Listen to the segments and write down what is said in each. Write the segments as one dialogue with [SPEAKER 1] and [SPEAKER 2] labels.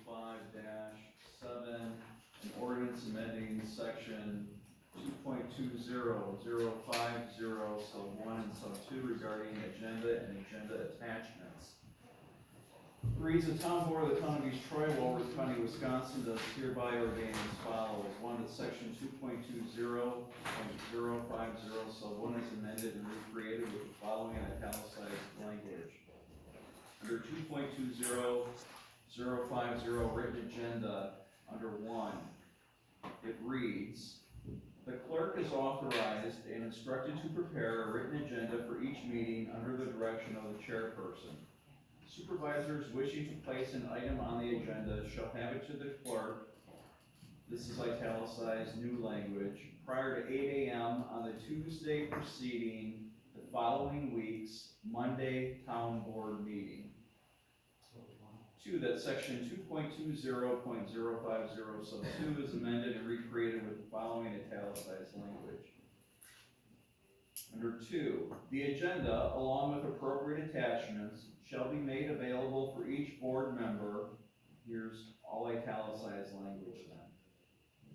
[SPEAKER 1] 2025-7, an ordinance amending section 2.20.050, sub 1 and sub 2 regarding agenda and agenda attachments. Reads the town board of the town of East Troy, Walworth County, Wisconsin, does hereby ordain as follows. 1, that section 2.20.050, sub 1 is amended and recreated with the following italicized language. Under 2.20.050 written agenda, under 1, it reads, the clerk is authorized and instructed to prepare a written agenda for each meeting under the direction of the chairperson. Supervisors wishing to place an item on the agenda shall have it to the clerk, this is italicized new language, prior to 8 a.m. on the Tuesday preceding the following week's Monday town board meeting. 2, that section 2.20.050 sub 2 is amended and recreated with the following italicized language. Under 2, the agenda, along with appropriate attachments, shall be made available for each board member, here's all italicized language then,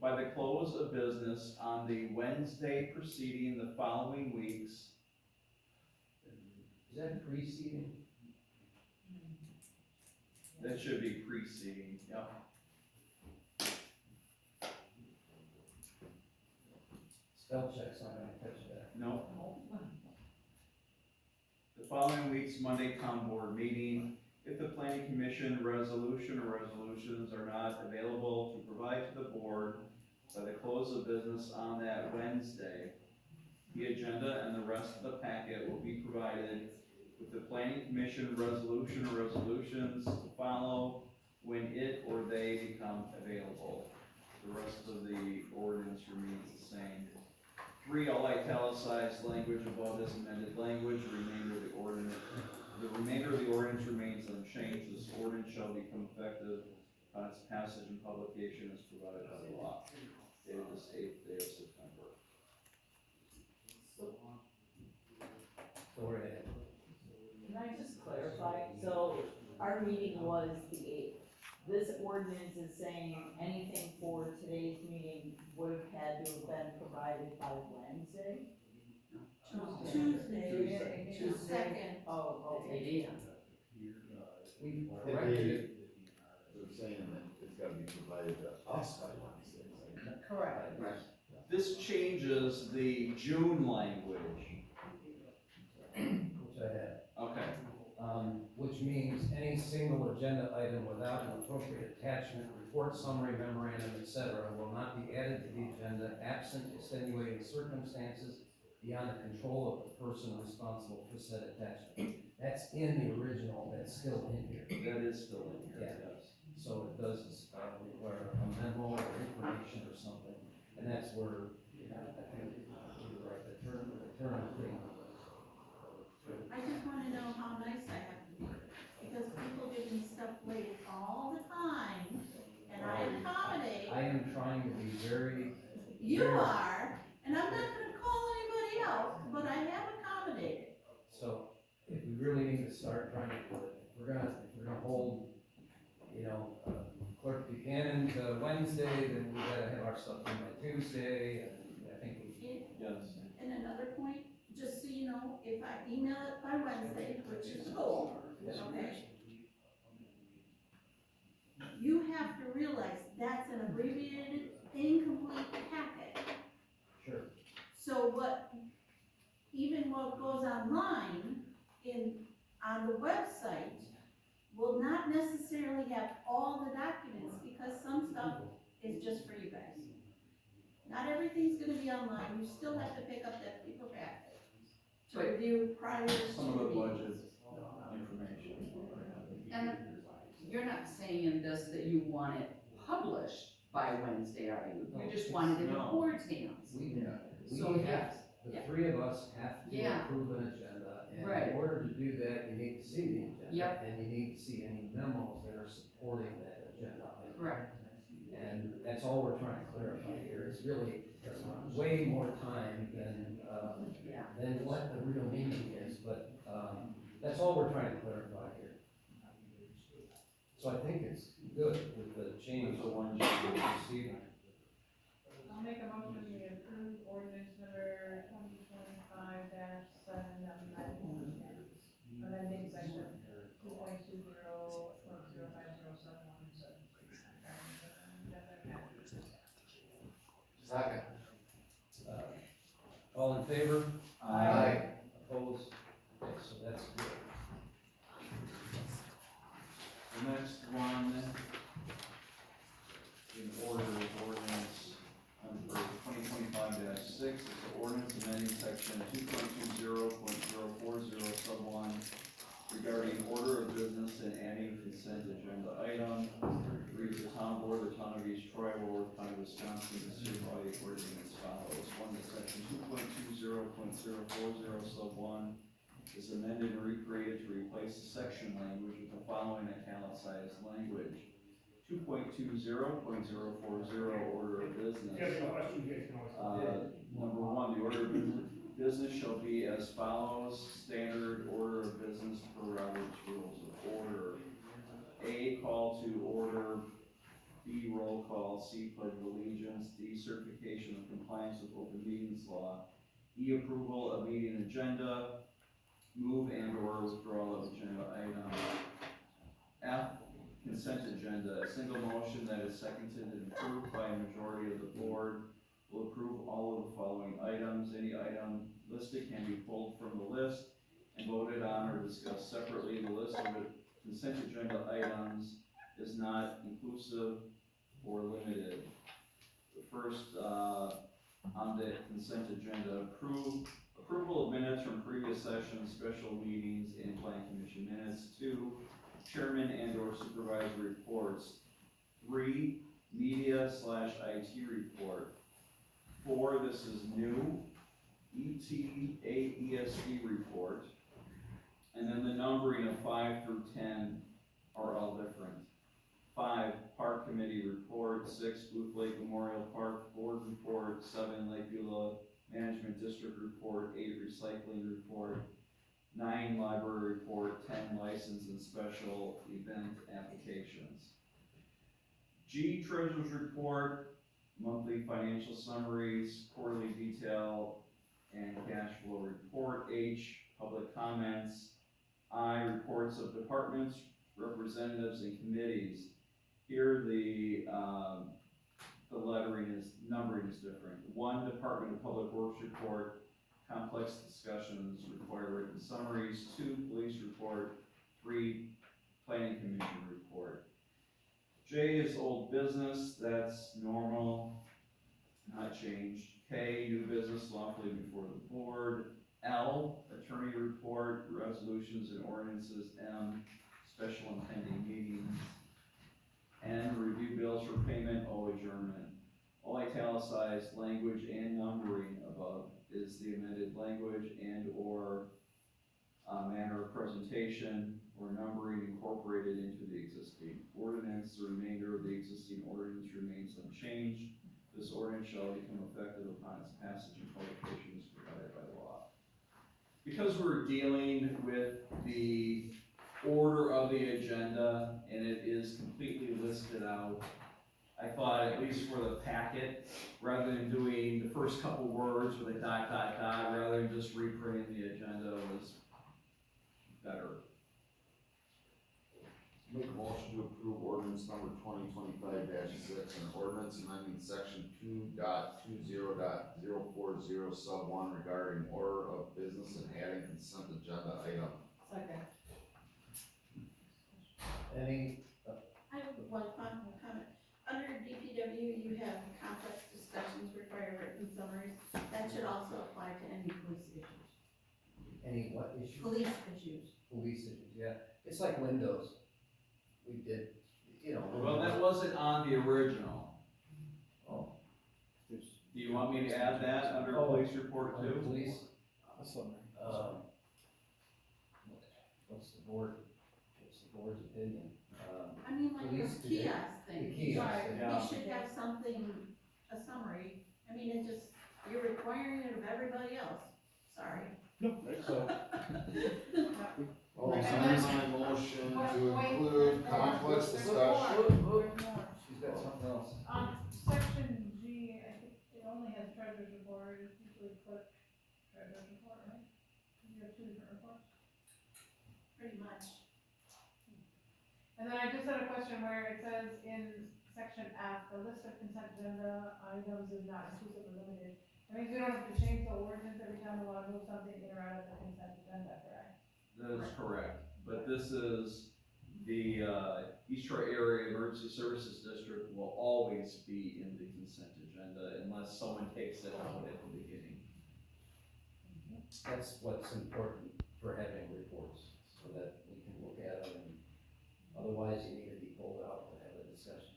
[SPEAKER 1] by the close of business on the Wednesday preceding the following week's.
[SPEAKER 2] Is that preceding?
[SPEAKER 1] That should be preceding, yep.
[SPEAKER 2] Spell check's not gonna catch that.
[SPEAKER 1] No. The following week's Monday town board meeting, if the planning commission resolution or resolutions are not available to provide to the board by the close of business on that Wednesday, the agenda and the rest of the packet will be provided with the planning commission resolution or resolutions to follow when it or they become available. The rest of the ordinance remains the same. 3, all italicized language above this amended language, the remainder of the ordinance remains unchanged. This ordinance shall become effective on its passage and publication as provided by the law. Dated this 8th day of September.
[SPEAKER 2] Go right ahead.
[SPEAKER 3] Can I just clarify? So our meeting was the 8th. This ordinance is saying anything for today's meeting would have had to have been provided by Wednesday?
[SPEAKER 4] Tuesday. Second.
[SPEAKER 3] Oh, okay.
[SPEAKER 2] We corrected it.
[SPEAKER 5] They're saying that it's gotta be provided to us by Wednesday.
[SPEAKER 4] Correct.
[SPEAKER 1] This changes the June language.
[SPEAKER 2] Which I had.
[SPEAKER 1] Okay.
[SPEAKER 2] Which means any single agenda item without an appropriate attachment, report, summary, memorandum, etc., will not be added to the agenda absent extenuating circumstances beyond the control of the person responsible for said attachment. That's in the original, that's still in here.
[SPEAKER 1] That is still in here,
[SPEAKER 2] Yeah.
[SPEAKER 1] yes.
[SPEAKER 2] So it does require a memo or information or something, and that's where, I think, you're right, the term thing.
[SPEAKER 4] I just wanna know how nice I have to be, because people give me stuff late all the time, and I accommodate.
[SPEAKER 2] I am trying to be very,
[SPEAKER 4] You are, and I'm not gonna call anybody out, but I have accommodated.
[SPEAKER 2] so if we really need to start trying to, if we're gonna hold, Clerk Buchanan to Wednesday, then we gotta have our stuff in by Tuesday, and I think we.
[SPEAKER 1] Yes.
[SPEAKER 4] And another point, just so you know, if I email it by Wednesday, which is the goal, okay? You have to realize that's an abbreviated, incomplete packet.
[SPEAKER 2] Sure.
[SPEAKER 4] So even what goes online on the website will not necessarily have all the documents, because some stuff is just for you guys. Not everything's gonna be online, you still have to pick up that paper packet to review prior to
[SPEAKER 1] Some of the
[SPEAKER 4] meeting.
[SPEAKER 1] budget information.
[SPEAKER 6] And you're not saying in this that you want it published by Wednesday, are you? You just want it in the
[SPEAKER 1] No.
[SPEAKER 6] board's hands.
[SPEAKER 2] We
[SPEAKER 6] So,
[SPEAKER 2] have,
[SPEAKER 6] yes,
[SPEAKER 2] the
[SPEAKER 6] yeah.
[SPEAKER 2] three of us have to
[SPEAKER 6] Yeah.
[SPEAKER 2] approve an agenda, and
[SPEAKER 6] Right.
[SPEAKER 2] in order to do that, you need to see the agenda.
[SPEAKER 6] Yep.
[SPEAKER 2] And you need to see any memos that are supporting that agenda.
[SPEAKER 6] Correct.
[SPEAKER 2] And that's all we're trying to clarify here, is really way more time
[SPEAKER 6] Yeah.
[SPEAKER 2] than what the real meaning is, but, that's all we're trying to clarify here. So I think it's good with the change.
[SPEAKER 1] So one
[SPEAKER 2] Received.
[SPEAKER 7] I'll make a motion to approve ordinance number 2025-7, amending section 2.20.0505173.
[SPEAKER 5] Second.
[SPEAKER 2] All in favor?
[SPEAKER 5] Aye.
[SPEAKER 2] Opposed? Okay, so that's good.
[SPEAKER 1] The next one, in order of ordinance, for 2025-6, is the ordinance amending section 2.20.040 sub 1 regarding order of business and adding consent agenda item. Reads the town board, the town of East Troy, Warwick County, Wisconsin, is hereby ordering as follows. One, that section 2.20.040 sub 1 is amended and recreated to replace the section language with the following italicized language. 2.20.040 order of business. Number one, the order of business shall be as follows: standard order of business per Robert's Rules of Order. A, call to order. B, roll call. C, pledge of allegiance. D, certification of compliance with open meetings law. E, approval of meeting agenda. Move and or withdrawal of agenda item. F, consent agenda. A single motion that is seconded and approved by a majority of the board will approve all of the following items. Any item listed can be pulled from the list and voted on or discussed separately. The list of the consent agenda items is not inclusive or limited. The first, on the consent agenda, approval of minutes from previous sessions, special meetings, and plan commission minutes. 2, chairman and or supervisor reports. 3, media/IT report. 4, this is new, ETAESD report. And then the numbering of 5 through 10 are all different. 5, park committee report. 6, Booth Lake Memorial Park board report. 7, Lake Beulah Management District report. 8, recycling report. 9, library report. 10, license and special event applications. G, treasurer's report, monthly financial summaries, quarterly detail, and cash flow report. H, public comments. I, reports of departments, representatives, and committees. Here the numbering is different. 1, Department of Public Works report, complex discussions require written summaries. 2, police report. 3, planning commission report. J is old business, that's normal, not changed. K, new business lawfully before the board. L, attorney report, resolutions and ordinances. M, special and pending meetings. N, review bills for payment. O, adjournment. All italicized language and numbering above is the amended language and or manner of presentation or numbering incorporated into the existing ordinance. The remainder of the existing ordinance remains unchanged. This ordinance shall become effective upon its passage and publication as provided by law. Because we're dealing with the order of the agenda and it is completely listed out, I thought, at least for the packet, rather than doing the first couple words with a ... rather than just reprinting the agenda, was better.
[SPEAKER 5] Make a motion to approve ordinance number 2025-6, an ordinance amending section 2.20.040 sub 1 regarding order of business and adding consent agenda item.
[SPEAKER 3] Second.
[SPEAKER 2] Any,
[SPEAKER 4] I have one final comment. Under DPW, you have complex discussions require written summaries. That should also apply to any police issues.
[SPEAKER 2] any what issues?
[SPEAKER 4] Police issues.
[SPEAKER 2] Police issues, yeah. It's like windows. We did, you know.
[SPEAKER 1] Well, that wasn't on the original.
[SPEAKER 2] Oh.
[SPEAKER 1] Do you want me to add that under
[SPEAKER 2] Oh.
[SPEAKER 1] police report
[SPEAKER 2] Under
[SPEAKER 1] too?
[SPEAKER 2] police, what's the board's opinion?
[SPEAKER 4] I mean, like
[SPEAKER 2] Police
[SPEAKER 4] this
[SPEAKER 2] today.
[SPEAKER 4] kiosk thing.
[SPEAKER 2] The kiosk,
[SPEAKER 4] Sorry,
[SPEAKER 1] yeah.
[SPEAKER 4] we should have something, a summary. I mean, it just, you're requiring it of everybody else. Sorry.
[SPEAKER 5] Well, amend my motion to include complex discussion.
[SPEAKER 7] and treasurer's report, it's usually clerk, treasurer's report, right? You have two different reports.
[SPEAKER 4] Pretty much.
[SPEAKER 7] And then I just had a question where it says in section F, the list of consent agenda items is not inclusive or limited. That means we don't have to change the ordinance every time we wanna move something in or out of the consent agenda, correct?
[SPEAKER 1] That is correct, but this is, the, East Troy Area Emergency Services District will always be in the consent agenda unless someone takes it out at the beginning.
[SPEAKER 2] That's what's important for having reports, so that we can look at them, and otherwise you need to be pulled out to have a discussion.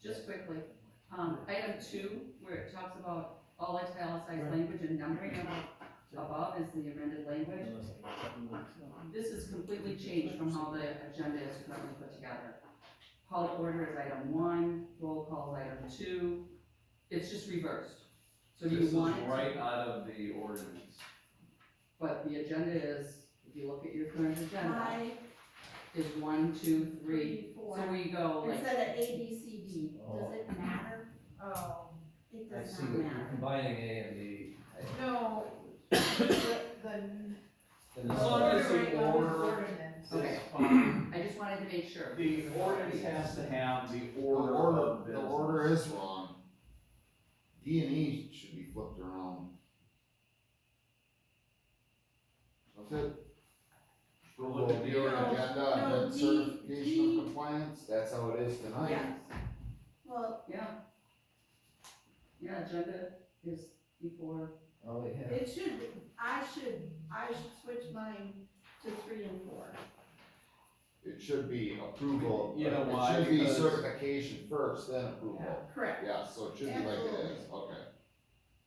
[SPEAKER 6] Just quickly, item 2, where it talks about all italicized language and numbering above is the amended language. This is completely changed from how the agenda is currently put together. Call to order is item 1, roll call is item 2. It's just reversed. So do
[SPEAKER 1] This
[SPEAKER 6] you want
[SPEAKER 1] is
[SPEAKER 6] it?
[SPEAKER 1] right out of the ordinance.
[SPEAKER 6] But the agenda is, if you look at your current agenda,
[SPEAKER 4] I,
[SPEAKER 6] is 1, 2, 3.
[SPEAKER 4] 3, 4.
[SPEAKER 6] So we go like,
[SPEAKER 4] Instead of A, B, C, D, does it matter?
[SPEAKER 7] Oh,
[SPEAKER 4] It
[SPEAKER 2] I
[SPEAKER 4] does
[SPEAKER 2] see
[SPEAKER 4] not
[SPEAKER 2] what you're
[SPEAKER 4] matter.
[SPEAKER 2] combining A and B.
[SPEAKER 7] no, the
[SPEAKER 2] And
[SPEAKER 1] As
[SPEAKER 2] the-
[SPEAKER 1] long as the
[SPEAKER 7] ordering of
[SPEAKER 1] order-
[SPEAKER 7] the ordinance.
[SPEAKER 6] Okay.
[SPEAKER 1] It's fine.
[SPEAKER 6] I just wanted to make sure.
[SPEAKER 1] The ordinance has to have the
[SPEAKER 5] The
[SPEAKER 1] order of
[SPEAKER 5] the
[SPEAKER 1] business.
[SPEAKER 5] order is wrong. D and E should be flipped around. That's it.
[SPEAKER 1] Look at the
[SPEAKER 5] Approval of
[SPEAKER 1] ordinance.
[SPEAKER 5] agenda and
[SPEAKER 4] No,
[SPEAKER 5] then
[SPEAKER 4] D-
[SPEAKER 5] certification
[SPEAKER 4] D-
[SPEAKER 5] of compliance, that's how it is tonight.
[SPEAKER 4] Yes. Well,
[SPEAKER 6] Yeah. Yeah, agenda is before,
[SPEAKER 2] Oh, yeah.
[SPEAKER 4] it should, I should switch mine to 3 and 4.
[SPEAKER 5] It should be approval,
[SPEAKER 1] You know why?
[SPEAKER 5] it should be
[SPEAKER 1] Because-
[SPEAKER 5] certification first, then approval.
[SPEAKER 4] Correct.
[SPEAKER 5] Yeah, so it should be like it is, okay.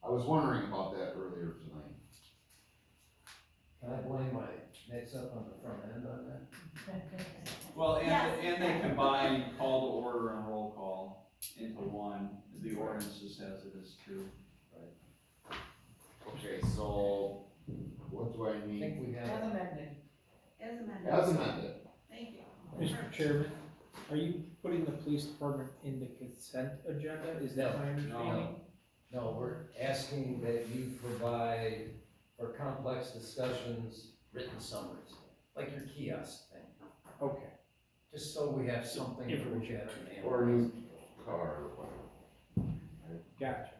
[SPEAKER 5] I was wondering about that earlier tonight.
[SPEAKER 2] Can I blame my mix-up on the front end on that?
[SPEAKER 1] Well,
[SPEAKER 4] Yes.
[SPEAKER 1] and they combine call to order and roll call into one. The ordinance just has it as 2.
[SPEAKER 5] Okay, so what do I
[SPEAKER 2] I
[SPEAKER 5] need?
[SPEAKER 2] think we
[SPEAKER 7] As
[SPEAKER 2] have,
[SPEAKER 7] amended.
[SPEAKER 4] As amended.
[SPEAKER 5] As amended,
[SPEAKER 4] Thank you.
[SPEAKER 8] Mr. Chairman, are you putting the police department in the consent agenda? Is that my understanding?
[SPEAKER 2] no, we're asking that you provide for complex discussions, written summaries, like your kiosk thing,
[SPEAKER 8] Okay.
[SPEAKER 2] just so we have something to look at and
[SPEAKER 5] or a
[SPEAKER 2] analyze.
[SPEAKER 5] new car or whatever.
[SPEAKER 8] Gotcha.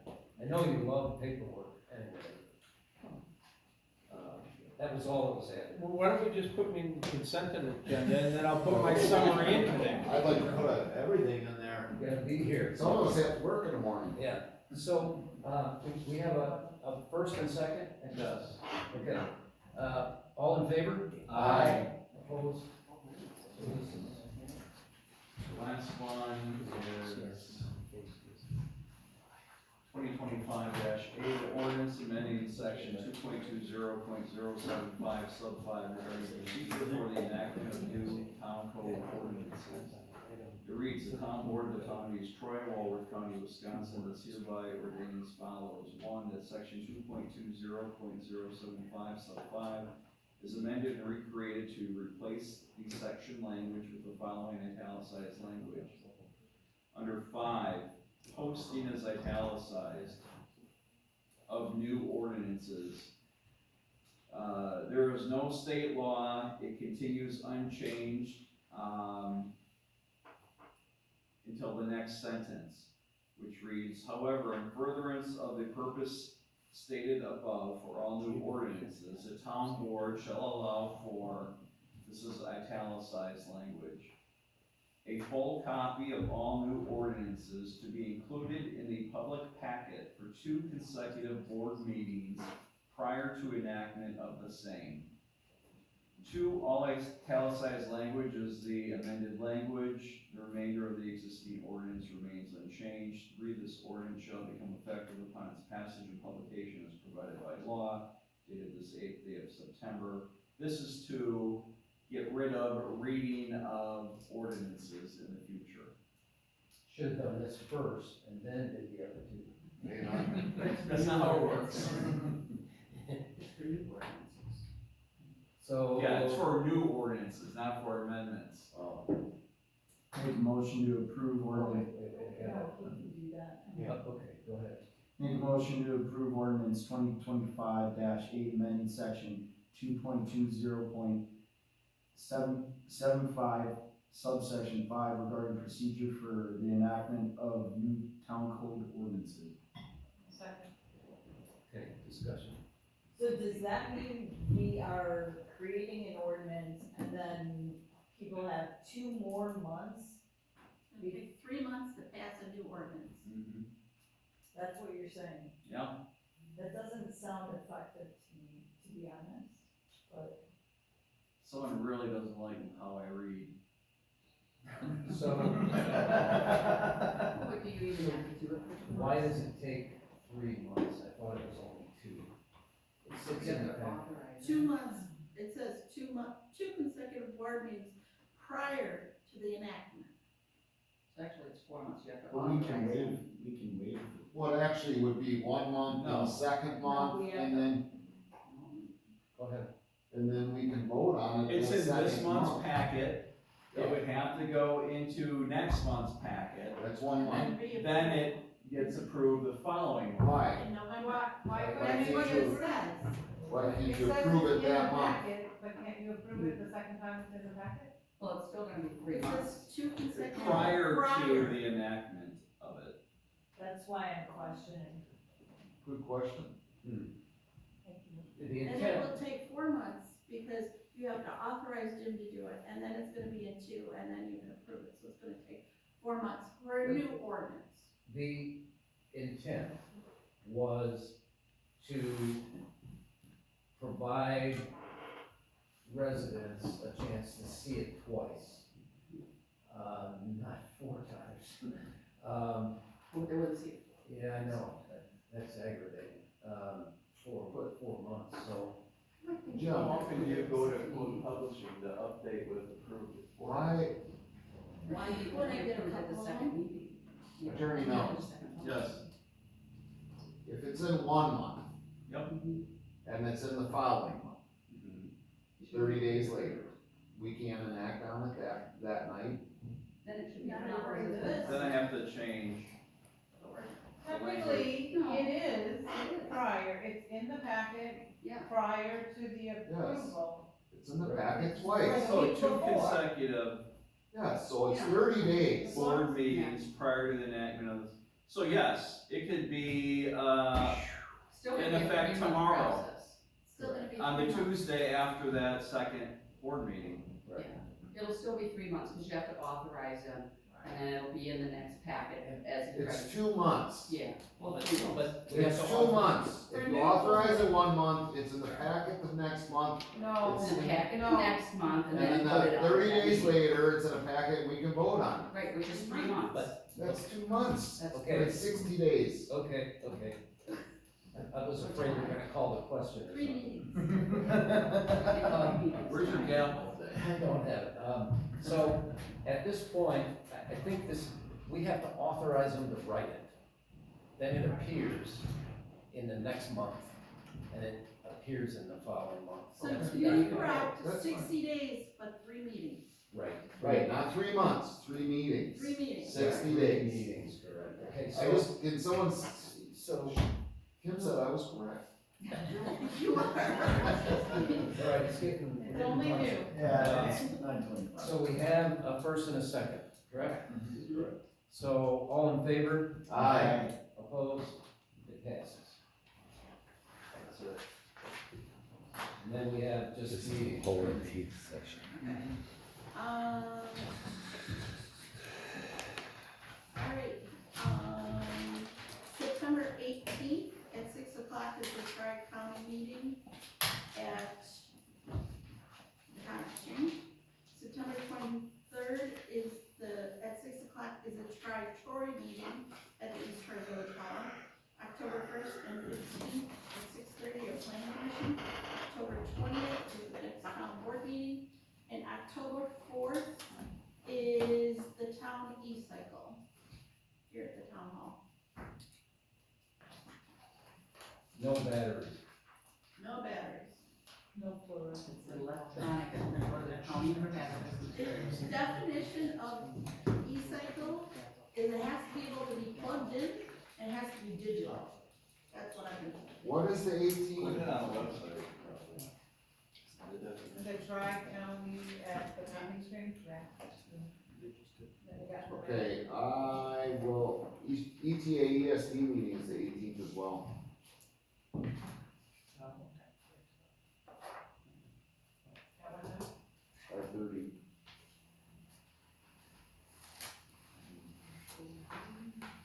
[SPEAKER 2] I know you love paperwork anyway. That was all that was added.
[SPEAKER 8] Well, why don't we just put me in consent agenda and then I'll put my summary into that?
[SPEAKER 5] I'd like to put everything in there.
[SPEAKER 2] You gotta be here.
[SPEAKER 5] Some of us have to work in the morning.
[SPEAKER 2] Yeah, so, we have a first and second?
[SPEAKER 1] Yes.
[SPEAKER 2] Okay, all in favor?
[SPEAKER 5] Aye.
[SPEAKER 2] Opposed? So this is-
[SPEAKER 1] Last one is 2025-8, ordinance amending section 2.20.075 sub 5 regarding procedure for the enactment of new town code ordinances. It reads, the town board of the town of East Troy, Walworth County, Wisconsin, does hereby ordain as follows. 1, that section 2.20.075 sub 5 is amended and recreated to replace the section language with the following italicized language. Under 5, posting is italicized of new ordinances. There is no state law, it continues unchanged, until the next sentence, which reads, however, in furtherance of the purpose stated above for all new ordinances, the town board shall allow for, this is italicized language, a full copy of all new ordinances to be included in the public packet for 2 consecutive board meetings prior to enactment of the same. 2, all italicized language is the amended language. The remainder of the existing ordinance remains unchanged. 3, this ordinance shall become effective upon its passage and publication as provided by law, dated this 8th day of September. This is to get rid of reading of ordinances in the future.
[SPEAKER 2] Should have done this first and then did the other two.
[SPEAKER 1] That's not how it works.
[SPEAKER 2] So.
[SPEAKER 1] Yeah, it's for new ordinances, not for amendments.
[SPEAKER 2] Oh,
[SPEAKER 9] Make a motion to approve
[SPEAKER 2] wait,
[SPEAKER 9] ordinance.
[SPEAKER 2] wait, wait,
[SPEAKER 3] Yeah,
[SPEAKER 2] yeah.
[SPEAKER 3] we can do that.
[SPEAKER 2] Yeah, okay, go ahead.
[SPEAKER 9] Make a motion to approve ordinance 2025-8, amending section 2.20.775, subsection 5 regarding procedure for the enactment of new town code ordinances.
[SPEAKER 7] Second.
[SPEAKER 2] Okay, discussion.
[SPEAKER 3] So does that mean we are creating an ordinance and then people have 2 more months?
[SPEAKER 4] It'll take 3 months to pass a new ordinance.
[SPEAKER 3] That's what you're saying?
[SPEAKER 1] Yeah.
[SPEAKER 3] That doesn't sound effective to me, to be honest, but.
[SPEAKER 1] Someone really doesn't like how I read.
[SPEAKER 2] So,
[SPEAKER 6] What do you even have to do it?
[SPEAKER 2] why does it take 3 months? I thought it was only 2. It sits
[SPEAKER 6] You
[SPEAKER 2] in
[SPEAKER 6] have
[SPEAKER 2] the
[SPEAKER 6] to
[SPEAKER 2] packet.
[SPEAKER 6] authorize it.
[SPEAKER 4] 2 months, it says 2 consecutive board meetings prior to the enactment.
[SPEAKER 6] Actually, it's 4 months, you have to
[SPEAKER 9] But we can
[SPEAKER 6] authorize it.
[SPEAKER 9] waive.
[SPEAKER 5] Well, it actually would be 1 month, then
[SPEAKER 1] No.
[SPEAKER 5] the second
[SPEAKER 3] No,
[SPEAKER 5] month,
[SPEAKER 3] we have
[SPEAKER 5] and
[SPEAKER 3] to-
[SPEAKER 5] then we can vote on it.
[SPEAKER 1] It's
[SPEAKER 5] the
[SPEAKER 1] in this
[SPEAKER 5] second
[SPEAKER 1] month's
[SPEAKER 5] month.
[SPEAKER 1] packet, it would have to go into next month's packet,
[SPEAKER 5] That's 1 month.
[SPEAKER 1] then it gets approved the following month.
[SPEAKER 5] Why?
[SPEAKER 4] In November.
[SPEAKER 7] Why
[SPEAKER 5] Why
[SPEAKER 7] couldn't
[SPEAKER 4] That's
[SPEAKER 7] you
[SPEAKER 4] what
[SPEAKER 5] can't
[SPEAKER 4] it
[SPEAKER 5] you-
[SPEAKER 4] says.
[SPEAKER 5] Why can't
[SPEAKER 7] It
[SPEAKER 5] you
[SPEAKER 7] says
[SPEAKER 5] approve
[SPEAKER 7] it's
[SPEAKER 5] it
[SPEAKER 7] in the
[SPEAKER 5] that month?
[SPEAKER 7] packet, but can't you approve it the second time it's in the packet?
[SPEAKER 6] Well, it's still gonna be 3
[SPEAKER 4] It
[SPEAKER 6] months.
[SPEAKER 4] says 2 consecutive.
[SPEAKER 1] Prior to the enactment of it.
[SPEAKER 3] That's why I'm questioning.
[SPEAKER 5] Good question.
[SPEAKER 3] Thank you.
[SPEAKER 2] The
[SPEAKER 4] And it
[SPEAKER 2] intent,
[SPEAKER 4] will take 4 months because you have to authorize Jim to do it, and then it's gonna be in 2, and then you can approve it, so it's gonna take 4 months for a new ordinance.
[SPEAKER 2] the intent was to provide residents a chance to see it twice. Not 4 times.
[SPEAKER 6] Well, they wouldn't see it.
[SPEAKER 2] Yeah, I know, that's aggravating, for 4 months, so.
[SPEAKER 5] Jim,
[SPEAKER 1] How often do you go to Code Publishing to update with approved?
[SPEAKER 5] why,
[SPEAKER 6] Why do you
[SPEAKER 4] When I
[SPEAKER 6] want to
[SPEAKER 4] get a
[SPEAKER 6] approve it the
[SPEAKER 4] couple
[SPEAKER 6] second meeting?
[SPEAKER 5] Attorney
[SPEAKER 6] Yeah,
[SPEAKER 5] Mills.
[SPEAKER 6] the second month.
[SPEAKER 1] Yes.
[SPEAKER 5] if it's in 1 month,
[SPEAKER 1] Yep.
[SPEAKER 5] and it's in the following month, 30 days later, we can't enact on it that night?
[SPEAKER 6] Then it should be.
[SPEAKER 4] Not
[SPEAKER 6] an
[SPEAKER 4] according to
[SPEAKER 6] ordinance.
[SPEAKER 4] this.
[SPEAKER 1] Then I have to change.
[SPEAKER 7] Technically,
[SPEAKER 6] No.
[SPEAKER 7] it is
[SPEAKER 6] It is.
[SPEAKER 7] prior, it's in the packet
[SPEAKER 6] Yeah.
[SPEAKER 7] prior to the approval.
[SPEAKER 5] It's in the packet twice.
[SPEAKER 1] So
[SPEAKER 7] week
[SPEAKER 1] 2
[SPEAKER 7] before.
[SPEAKER 1] consecutive
[SPEAKER 5] Yeah, so it's
[SPEAKER 6] Yeah.
[SPEAKER 5] 30 days.
[SPEAKER 1] board meetings prior to the enactment of this. So yes, it could be,
[SPEAKER 6] Still gonna
[SPEAKER 1] In
[SPEAKER 6] be a
[SPEAKER 1] effect
[SPEAKER 6] 3-month
[SPEAKER 1] tomorrow.
[SPEAKER 6] process.
[SPEAKER 4] Still gonna be.
[SPEAKER 1] on the
[SPEAKER 4] 3 months.
[SPEAKER 1] Tuesday after that second board meeting.
[SPEAKER 6] It'll still be 3 months, because you have to authorize them, and then it'll be in the next packet as it
[SPEAKER 5] It's 2 months.
[SPEAKER 6] Yeah.
[SPEAKER 2] Well, but we have
[SPEAKER 5] It's
[SPEAKER 2] to
[SPEAKER 5] 2
[SPEAKER 2] author-
[SPEAKER 5] months. If you authorize it 1 month, it's in the packet the next month,
[SPEAKER 7] No,
[SPEAKER 5] It's
[SPEAKER 6] In the packet
[SPEAKER 7] no.
[SPEAKER 6] next month,
[SPEAKER 5] and
[SPEAKER 6] and
[SPEAKER 5] then
[SPEAKER 6] then put it on.
[SPEAKER 5] 30
[SPEAKER 6] the
[SPEAKER 5] days
[SPEAKER 6] next-
[SPEAKER 5] later, it's in a packet, and we can vote on it.
[SPEAKER 6] Right, which is 3 months.
[SPEAKER 5] That's 2 months.
[SPEAKER 6] That's
[SPEAKER 2] Okay.
[SPEAKER 5] It's 60 days.
[SPEAKER 2] Okay. I was afraid you were gonna call the question or
[SPEAKER 4] 3
[SPEAKER 2] something.
[SPEAKER 4] meetings.
[SPEAKER 1] Where's your gavel?
[SPEAKER 2] I don't have it. So at this point, I think we have to authorize them to write it. Then it appears in the next month, and it appears in the following month.
[SPEAKER 4] So
[SPEAKER 2] That's-
[SPEAKER 4] you're correct,
[SPEAKER 5] That's fine.
[SPEAKER 4] 60 days, but 3 meetings.
[SPEAKER 5] Right, not 3 months, 3 meetings.
[SPEAKER 4] 3 meetings.
[SPEAKER 5] 60
[SPEAKER 2] Three
[SPEAKER 5] days.
[SPEAKER 2] meetings, correct. Okay,
[SPEAKER 5] I
[SPEAKER 2] so,
[SPEAKER 5] just, can someone,
[SPEAKER 2] so,
[SPEAKER 5] Kim said I was correct.
[SPEAKER 4] You are.
[SPEAKER 2] all right, it's getting.
[SPEAKER 7] It's only new.
[SPEAKER 9] Yeah, it's 9:25.
[SPEAKER 2] So we have a first and a second, correct?
[SPEAKER 9] Mhm.
[SPEAKER 2] So all in favor?
[SPEAKER 5] Aye.
[SPEAKER 2] Opposed? It passes.
[SPEAKER 1] That's it.
[SPEAKER 2] And then we have just the.
[SPEAKER 4] All right, September 18th at 6 o'clock is the Tri-County meeting at County. September 23rd is at 6 o'clock is a Tri-Tory meeting at the East Troy Village Hall. October 1st and 15th at 6:30 at Planning Commission. October 20th is the next town board meeting. And October 4th is the town e-cycle here at the town hall.
[SPEAKER 2] No batteries.
[SPEAKER 4] No batteries.
[SPEAKER 3] No fluoride.
[SPEAKER 6] It's electronic, and then go to the county for that.
[SPEAKER 4] The definition of e-cycle is it has to be able to be plugged in and it has to be digital.
[SPEAKER 5] is the
[SPEAKER 1] Put
[SPEAKER 5] 18th?
[SPEAKER 1] it on the website, probably.
[SPEAKER 7] And they try county at the county screen, yeah. Then they got-
[SPEAKER 5] Okay, I will, ETA ESD meeting is the 18th as well.
[SPEAKER 7] At what time?
[SPEAKER 5] 5:30.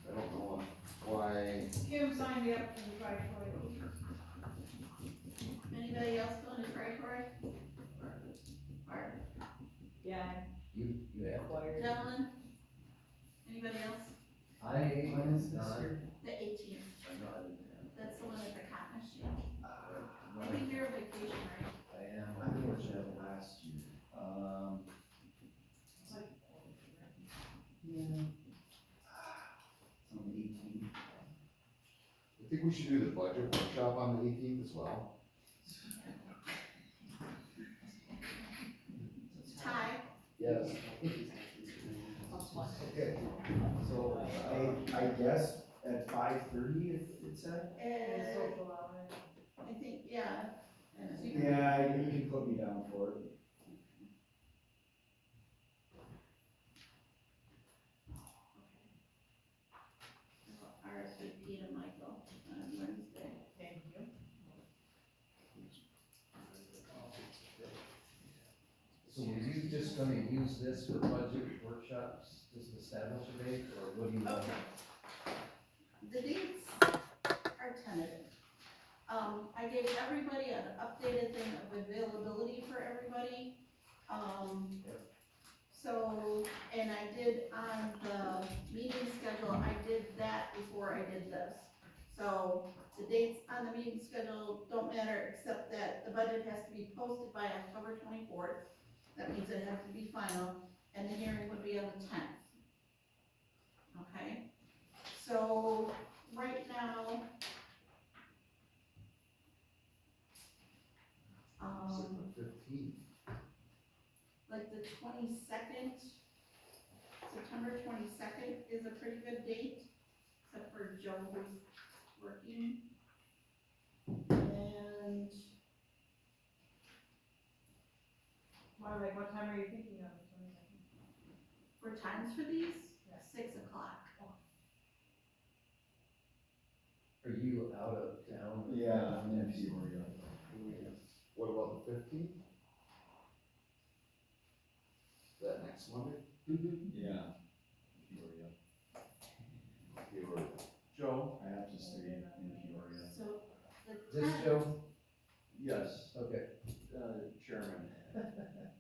[SPEAKER 5] I don't know why,
[SPEAKER 7] Kim signed me up for the tri-county.
[SPEAKER 4] Anybody else going to Tri-Court? Mark,
[SPEAKER 3] Yeah,
[SPEAKER 2] You have,
[SPEAKER 3] acquired.
[SPEAKER 4] gentlemen? Anybody else?
[SPEAKER 9] When is this
[SPEAKER 2] not-
[SPEAKER 9] year?
[SPEAKER 4] The 18th,
[SPEAKER 2] I'm not in town.
[SPEAKER 4] that's the one at the cotton exchange. I
[SPEAKER 2] Right.
[SPEAKER 4] think you're on vacation, right?
[SPEAKER 2] I am.
[SPEAKER 9] I think it was last year.
[SPEAKER 7] It's like,
[SPEAKER 9] Yeah. It's on the 18th.
[SPEAKER 5] I think we should do the budget workshop on the 18th as well.
[SPEAKER 4] Ty,
[SPEAKER 5] Yes.
[SPEAKER 9] Okay, so I guess at 5:30 it said?
[SPEAKER 7] it's social hour.
[SPEAKER 4] I think, yeah.
[SPEAKER 9] Yeah, you can put me down for it.
[SPEAKER 4] RSVP to Michael on Wednesday.
[SPEAKER 7] Thank you.
[SPEAKER 2] So were you just gonna use this for budget workshops, just establish a date, or what do you want?
[SPEAKER 4] The dates are tentative. I gave everybody an updated thing of availability for everybody. So, and I did on the meeting schedule, I did that before I did this. So the dates on the meeting schedule don't matter, except that the budget has to be posted by October 24th. That means it has to be final, and the hearing would be on the 10th. Okay? So, right now,
[SPEAKER 5] September 15th.
[SPEAKER 4] like the 22nd, September 22nd is a pretty good date, except for Joe who's working. And
[SPEAKER 7] Well, like, what time are you thinking of, the 22nd?
[SPEAKER 4] for times for these,
[SPEAKER 7] Yeah.
[SPEAKER 4] 6 o'clock.
[SPEAKER 2] Are you out of town?
[SPEAKER 9] Yeah, I'm in Peoria.
[SPEAKER 5] What about the 15th? Is that next Monday?
[SPEAKER 9] Yeah. Peoria.
[SPEAKER 5] Peoria.
[SPEAKER 1] Joe?
[SPEAKER 9] I have to stay in Peoria.
[SPEAKER 4] So the
[SPEAKER 2] This
[SPEAKER 4] 10th,
[SPEAKER 2] Joe?
[SPEAKER 1] Yes,
[SPEAKER 2] Okay.
[SPEAKER 1] Chairman.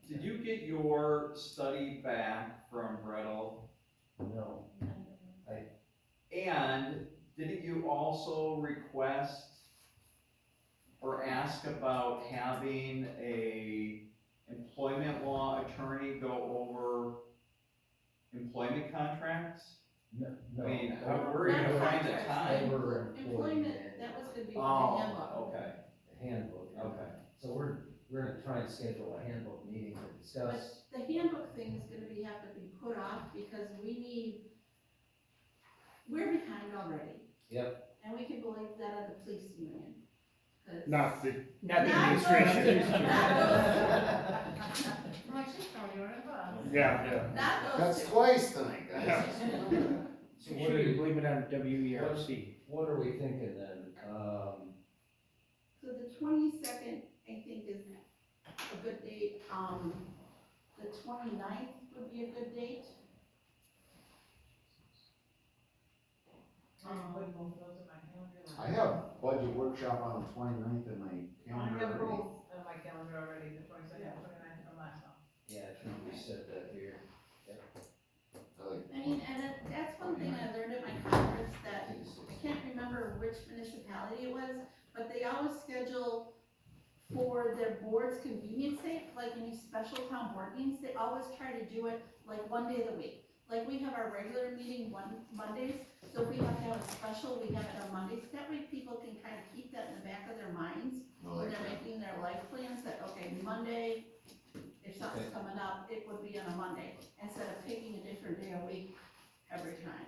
[SPEAKER 1] Did you get your study back from Gretel?
[SPEAKER 2] No.
[SPEAKER 1] And didn't you also request or ask about having a employment law attorney go over employment contracts?
[SPEAKER 2] No,
[SPEAKER 1] I mean,
[SPEAKER 2] no.
[SPEAKER 1] where are you gonna find the
[SPEAKER 2] They
[SPEAKER 1] time?
[SPEAKER 2] were employee
[SPEAKER 4] employment,
[SPEAKER 2] manual,
[SPEAKER 4] that was gonna be for the handbook.
[SPEAKER 1] Oh, okay,
[SPEAKER 2] handbook.
[SPEAKER 1] okay.
[SPEAKER 2] So we're gonna try and schedule a handbook meeting to discuss.
[SPEAKER 4] The handbook thing is gonna have to be put off because we're behind already.
[SPEAKER 2] Yep.
[SPEAKER 4] And we can believe that of the police union. 'Cause-
[SPEAKER 8] Not the
[SPEAKER 4] Not those
[SPEAKER 8] administration.
[SPEAKER 4] two. Not those two.
[SPEAKER 7] I'm like, she's throwing you under the bus.
[SPEAKER 8] Yeah,
[SPEAKER 4] Not those
[SPEAKER 5] That's
[SPEAKER 4] two.
[SPEAKER 5] twice tonight, guys.
[SPEAKER 8] So what do you blame it on WERC?
[SPEAKER 2] What are we thinking then?
[SPEAKER 4] So the 22nd, I think, is a good date. The 29th would be a good date.
[SPEAKER 7] I'm putting both those in my calendar.
[SPEAKER 5] I have budget workshop on the 29th in my
[SPEAKER 7] I
[SPEAKER 5] calendar
[SPEAKER 7] have
[SPEAKER 5] already.
[SPEAKER 7] both on my calendar already, the 22nd, 29th from last month.
[SPEAKER 2] Yeah, I think we said that here.
[SPEAKER 4] I mean, and that's one thing I learned at my conference, that I can't remember which municipality it was, but they always schedule for their board's convenience sake, like any special town board meetings, they always try to do it like one day of the week. Like, we have our regular meeting Mondays, so if we have to have a special, we have it on Mondays. That way people can kind of keep that in the back of their minds when they're making their life plans, that, okay, Monday, if something's coming up, it would be on a Monday, instead of picking a different day a week every time.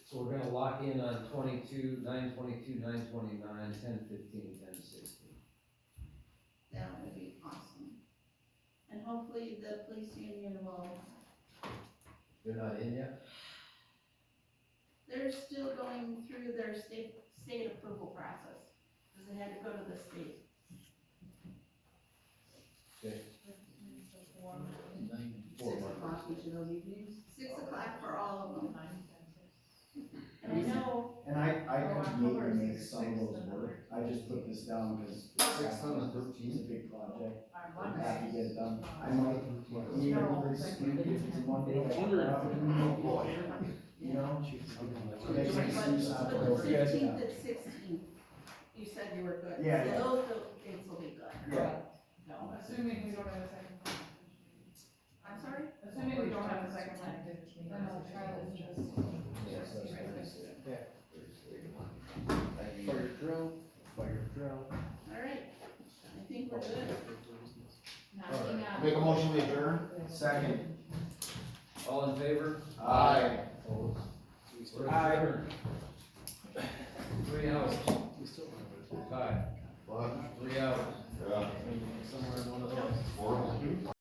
[SPEAKER 2] So So we're gonna lock in on 22, 9/22, 9/29, 10/15, 10/16.
[SPEAKER 4] That would be awesome. And hopefully the police union will,
[SPEAKER 2] They're not in yet?
[SPEAKER 4] they're still going through their state approval process, because they had to go to the state.
[SPEAKER 2] Okay.
[SPEAKER 7] Four,
[SPEAKER 6] 6 o'clock each of those evenings.
[SPEAKER 4] 6 o'clock for all of them.
[SPEAKER 7] 9, 10, 6.
[SPEAKER 4] And I know,
[SPEAKER 9] And I
[SPEAKER 7] Oh,
[SPEAKER 9] could
[SPEAKER 7] October
[SPEAKER 9] maybe make
[SPEAKER 7] is
[SPEAKER 9] some of
[SPEAKER 7] 6th
[SPEAKER 9] those
[SPEAKER 7] and the
[SPEAKER 9] work, I just put this down because.
[SPEAKER 5] 6th and the
[SPEAKER 9] It's
[SPEAKER 5] 13th.
[SPEAKER 9] a big project,
[SPEAKER 7] Our
[SPEAKER 9] I have to get it done, I
[SPEAKER 7] Monday.
[SPEAKER 9] might, need everybody's screen, if it's a Monday, I can have it, you know? Make some excuse out
[SPEAKER 4] but
[SPEAKER 9] there.
[SPEAKER 4] the 15th and 16th, you said you were good.
[SPEAKER 9] Yeah,
[SPEAKER 4] So
[SPEAKER 9] yeah.
[SPEAKER 4] those dates will be good.
[SPEAKER 9] Yeah,
[SPEAKER 7] No, assuming we don't have a second one.
[SPEAKER 4] I'm sorry?
[SPEAKER 7] Assuming we don't have a second one, then I'll try to just.
[SPEAKER 2] Yes, that's what I said.
[SPEAKER 8] Fire drill, fire drill.
[SPEAKER 4] All right, I think we're good.
[SPEAKER 3] Knocking out.
[SPEAKER 5] Make a motion to adjourn?
[SPEAKER 9] second.
[SPEAKER 2] All in favor?
[SPEAKER 5] Aye.
[SPEAKER 2] Opposed? We're adjourned. 3 hours. Five.
[SPEAKER 5] What?
[SPEAKER 2] 3 hours.
[SPEAKER 5] Yeah.
[SPEAKER 2] Somewhere in one of those.
[SPEAKER 5] Horrible.